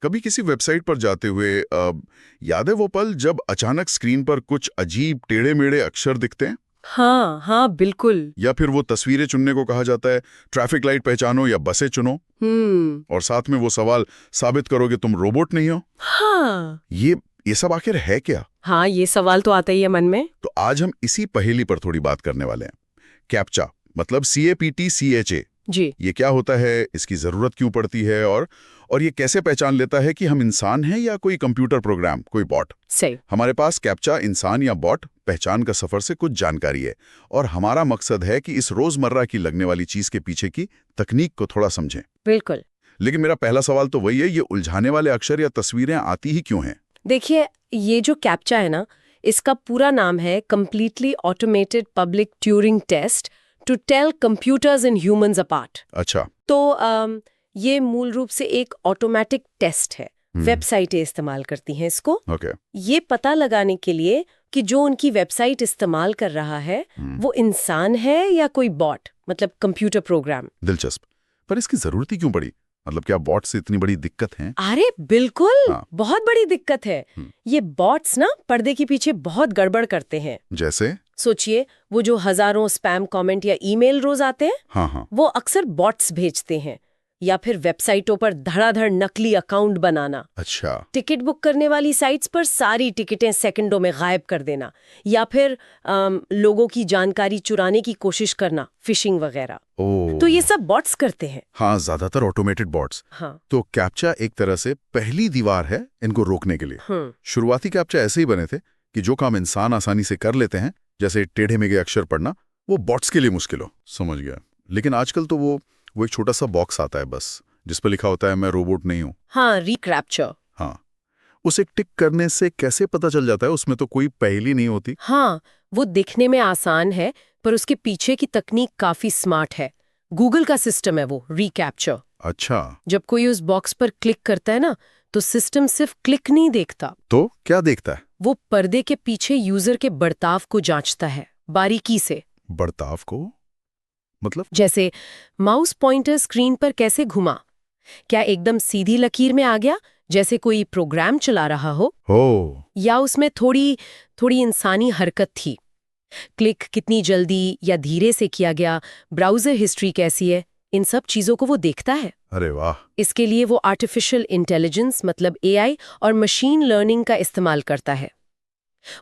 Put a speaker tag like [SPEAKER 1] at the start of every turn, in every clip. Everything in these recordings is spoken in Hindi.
[SPEAKER 1] कभी किसी वेबसाइट पर जाते हुए याद है वो पल जब अचानक स्क्रीन पर कुछ अजीब टेढ़े-मेढ़े अक्षर दिखते हैं?
[SPEAKER 2] हाँ हाँ बिल्कुल।
[SPEAKER 1] या फिर वो तस्वीरें चुनने को कहा जाता है, ट्रैफिक लाइट पहचानो या बसें चुनो, और साथ में वो सवाल, साबित करो कि तुम रोबोट नहीं हो।
[SPEAKER 2] हाँ
[SPEAKER 1] ये सब आखिर है क्या?
[SPEAKER 2] हाँ, ये सवाल तो आता ही है मन में।
[SPEAKER 1] तो आज हम इसी पहेली पर थोड़ी बात करने वाले हैं। कैप्चा मतलब CAPTCHA,
[SPEAKER 2] जी।
[SPEAKER 1] ये क्या होता है, इसकी जरूरत क्यों पड़ती है, और ये कैसे पहचान लेता है कि हम इंसान हैं या कोई कंप्यूटर प्रोग्राम, कोई बॉट।
[SPEAKER 2] सही।
[SPEAKER 1] हमारे पास कैप्चा इंसान या बॉट पहचान का सफर से कुछ जानकारी है, और हमारा मकसद है कि इस रोजमर्रा की लगने वाली चीज के पीछे की तकनीक को थोड़ा समझें।
[SPEAKER 2] बिल्कुल।
[SPEAKER 1] लेकिन मेरा पहला सवाल तो वही है, ये उलझाने वाले अक्षर या तस्वीरें आती ही क्यों हैं?
[SPEAKER 2] देखिए, ये जो कैप्चा है ना, इसका पूरा नाम है completely automated public Turing test to tell computers and humans apart.
[SPEAKER 1] अच्छा।
[SPEAKER 2] तो ये मूल रूप से एक ऑटोमेटिक टेस्ट है। वेबसाइटें इस्तेमाल करती हैं इसको,
[SPEAKER 1] ओके।
[SPEAKER 2] ये पता लगाने के लिए कि जो उनकी वेबसाइट इस्तेमाल कर रहा है वो इंसान है या कोई बॉट, मतलब कंप्यूटर प्रोग्राम।
[SPEAKER 1] दिलचस्प। पर इसकी जरूरत ही क्यों पड़ी? मतलब क्या बॉट से इतनी बड़ी दिक्कत है?
[SPEAKER 2] अरे बिल्कुल,
[SPEAKER 1] हाँ।
[SPEAKER 2] बहुत बड़ी दिक्कत है। ये बॉट्स ना पर्दे के पीछे बहुत गड़बड़ करते हैं।
[SPEAKER 1] जैसे?
[SPEAKER 2] सोचिए, वो जो हजारों स्पैम कमेंट या ईमेल रोज आते हैं,
[SPEAKER 1] हाँ,
[SPEAKER 2] वो अक्सर बॉट्स भेजते हैं। या फिर वेबसाइटों पर धड़ाधड़ नकली अकाउंट बनाना।
[SPEAKER 1] अच्छा।
[SPEAKER 2] टिकट बुक करने वाली साइट्स पर सारी टिकटें सेकंडों में गायब कर देना, या फिर लोगों की जानकारी चुराने की कोशिश करना, फिशिंग वगैरह। तो ये सब बॉट्स करते हैं।
[SPEAKER 1] हाँ, ज्यादातर ऑटोमेटेड बॉट्स।
[SPEAKER 2] हाँ।
[SPEAKER 1] तो कैप्चा एक तरह से पहली दीवार है इनको रोकने के लिए। शुरुआती कैप्चा ऐसे ही बने थे कि जो काम इंसान आसानी से कर लेते हैं, जैसे टेढ़े मेढ़े अक्षर पढ़ना, वो बॉट्स के लिए मुश्किल हो। समझ गया। लेकिन आजकल तो वो एक छोटा सा बॉक्स आता है बस, जिस पर लिखा होता है मैं रोबोट नहीं हूँ।
[SPEAKER 2] हाँ, रिकैप्चा।
[SPEAKER 1] हाँ, उसे टिक करने से कैसे पता चल जाता है? उसमें तो कोई पहेली नहीं होती।
[SPEAKER 2] हाँ, वो दिखने में आसान है, पर उसके पीछे की तकनीक काफी स्मार्ट है। गूगल का सिस्टम है वो रिकैप्चा।
[SPEAKER 1] अच्छा।
[SPEAKER 2] जब कोई उस बॉक्स पर क्लिक करता है ना, तो सिस्टम सिर्फ क्लिक नहीं देखता।
[SPEAKER 1] तो क्या देखता है?
[SPEAKER 2] वो पर्दे के पीछे यूजर के बर्ताव को जांचता है, बारीकी से।
[SPEAKER 1] बर्ताव को मतलब?
[SPEAKER 2] जैसे माउस पॉइंटर स्क्रीन पर कैसे घुमा, क्या एकदम सीधी लकीर में आ गया जैसे कोई प्रोग्राम चला रहा हो, या उसमें थोड़ी थोड़ी इंसानी हरकत थी। क्लिक कितनी जल्दी या धीरे से किया गया, ब्राउजर हिस्ट्री कैसी है, इन सब चीजों को वो देखता है।
[SPEAKER 1] अरे वाह।
[SPEAKER 2] इसके लिए वो आर्टिफिशियल इंटेलिजेंस मतलब AI और मशीन लर्निंग का इस्तेमाल करता है।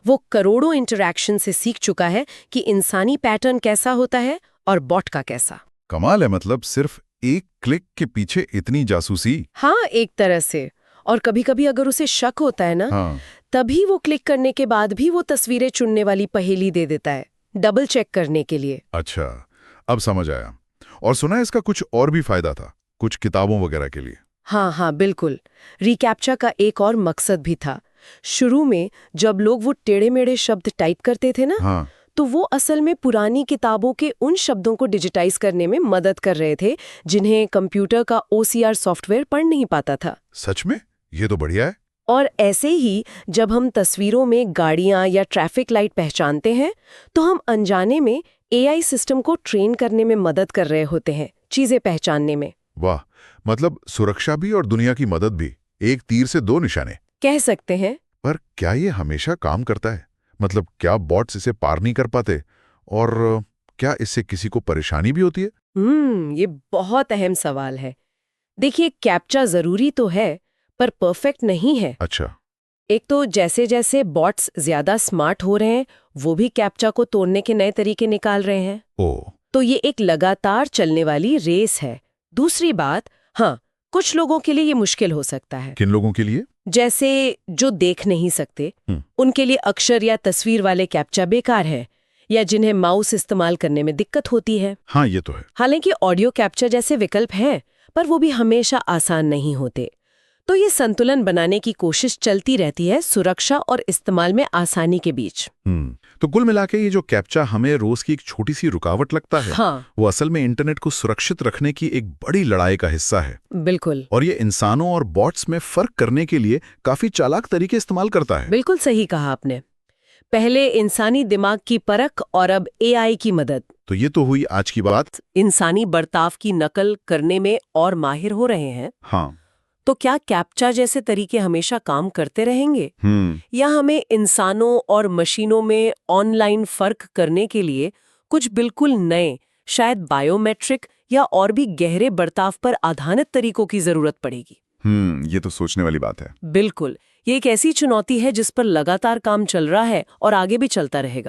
[SPEAKER 2] वो करोड़ों इंटरैक्शन से सीख चुका है कि इंसानी पैटर्न कैसा होता है और बॉट का कैसा।
[SPEAKER 1] कमाल है। मतलब सिर्फ एक क्लिक के पीछे इतनी जासूसी।
[SPEAKER 2] हाँ, एक तरह से। और कभी-कभी अगर उसे शक होता है ना,
[SPEAKER 1] हाँ।
[SPEAKER 2] तभी वो क्लिक करने के बाद भी वो तस्वीरें चुनने वाली पहेली दे देता है, डबल चेक करने के लिए।
[SPEAKER 1] अच्छा, अब समझ आया। और सुना है इसका कुछ और भी फायदा था, कुछ किताबों वगैरह के लिए।
[SPEAKER 2] हाँ हाँ बिल्कुल। रिकैप्चा का एक और मकसद भी था। शुरू में जब लोग वो टेढ़े-मेढ़े शब्द टाइप करते थे ना,
[SPEAKER 1] हाँ।
[SPEAKER 2] तो वो असल में पुरानी किताबों के उन शब्दों को डिजिटाइज करने में मदद कर रहे थे जिन्हें कंप्यूटर का OCR सॉफ्टवेयर पढ़ नहीं पाता था।
[SPEAKER 1] सच में? ये तो बढ़िया है।
[SPEAKER 2] और ऐसे ही जब हम तस्वीरों में गाड़ियां या ट्रैफिक लाइट पहचानते हैं, तो हम अनजाने में AI सिस्टम को ट्रेन करने में मदद कर रहे होते हैं, चीजें पहचानने में।
[SPEAKER 1] वाह, मतलब सुरक्षा भी और दुनिया की मदद भी, एक तीर से दो निशाने
[SPEAKER 2] कह सकते हैं।
[SPEAKER 1] पर क्या ये हमेशा काम करता है? मतलब क्या बॉट्स इसे पार नहीं कर पाते? और क्या इससे किसी को परेशानी भी होती है?
[SPEAKER 2] ये बहुत अहम सवाल है। देखिए, कैप्चा जरूरी तो है, पर परफेक्ट नहीं है।
[SPEAKER 1] अच्छा।
[SPEAKER 2] एक तो जैसे जैसे बॉट्स ज्यादा स्मार्ट हो रहे हैं, वो भी कैप्चा को तोड़ने के नए तरीके निकाल रहे हैं। तो ये एक लगातार चलने वाली रेस है। दूसरी बात, हाँ, कुछ लोगों के लिए ये मुश्किल हो सकता है।
[SPEAKER 1] किन लोगों के लिए?
[SPEAKER 2] जैसे जो देख नहीं सकते, उनके लिए अक्षर या तस्वीर वाले कैप्चा बेकार है, या जिन्हें माउस इस्तेमाल करने में दिक्कत होती है।
[SPEAKER 1] हाँ, ये तो है।
[SPEAKER 2] हालांकि ऑडियो कैप्चा जैसे विकल्प हैं, पर वो भी हमेशा आसान नहीं होते। तो ये संतुलन बनाने की कोशिश चलती रहती है सुरक्षा और इस्तेमाल में आसानी के बीच।
[SPEAKER 1] तो कुल मिलाके ये जो कैप्चा हमें रोज की एक छोटी सी रुकावट लगता है,
[SPEAKER 2] हाँ,
[SPEAKER 1] वो असल में इंटरनेट को सुरक्षित रखने की एक बड़ी लड़ाई का हिस्सा है।
[SPEAKER 2] बिल्कुल।
[SPEAKER 1] और ये इंसानों और बॉट्स में फर्क करने के लिए काफी चालाक तरीके इस्तेमाल करता है।
[SPEAKER 2] बिल्कुल सही कहा आपने। पहले इंसानी दिमाग की परख और अब AI की मदद।
[SPEAKER 1] तो ये तो हुई आज की बात।
[SPEAKER 2] इंसानी बर्ताव की नकल करने में और माहिर हो रहे हैं।
[SPEAKER 1] हाँ।
[SPEAKER 2] तो क्या कैप्चा जैसे तरीके हमेशा काम करते रहेंगे या हमें इंसानों और मशीनों में ऑनलाइन फर्क करने के लिए कुछ बिल्कुल नए, शायद बायोमेट्रिक या और भी गहरे बर्ताव पर आधारित तरीकों की जरूरत पड़ेगी?
[SPEAKER 1] ये तो सोचने वाली बात है।
[SPEAKER 2] बिल्कुल, ये एक ऐसी चुनौती है जिस पर लगातार काम चल रहा है और आगे भी चलता रहेगा।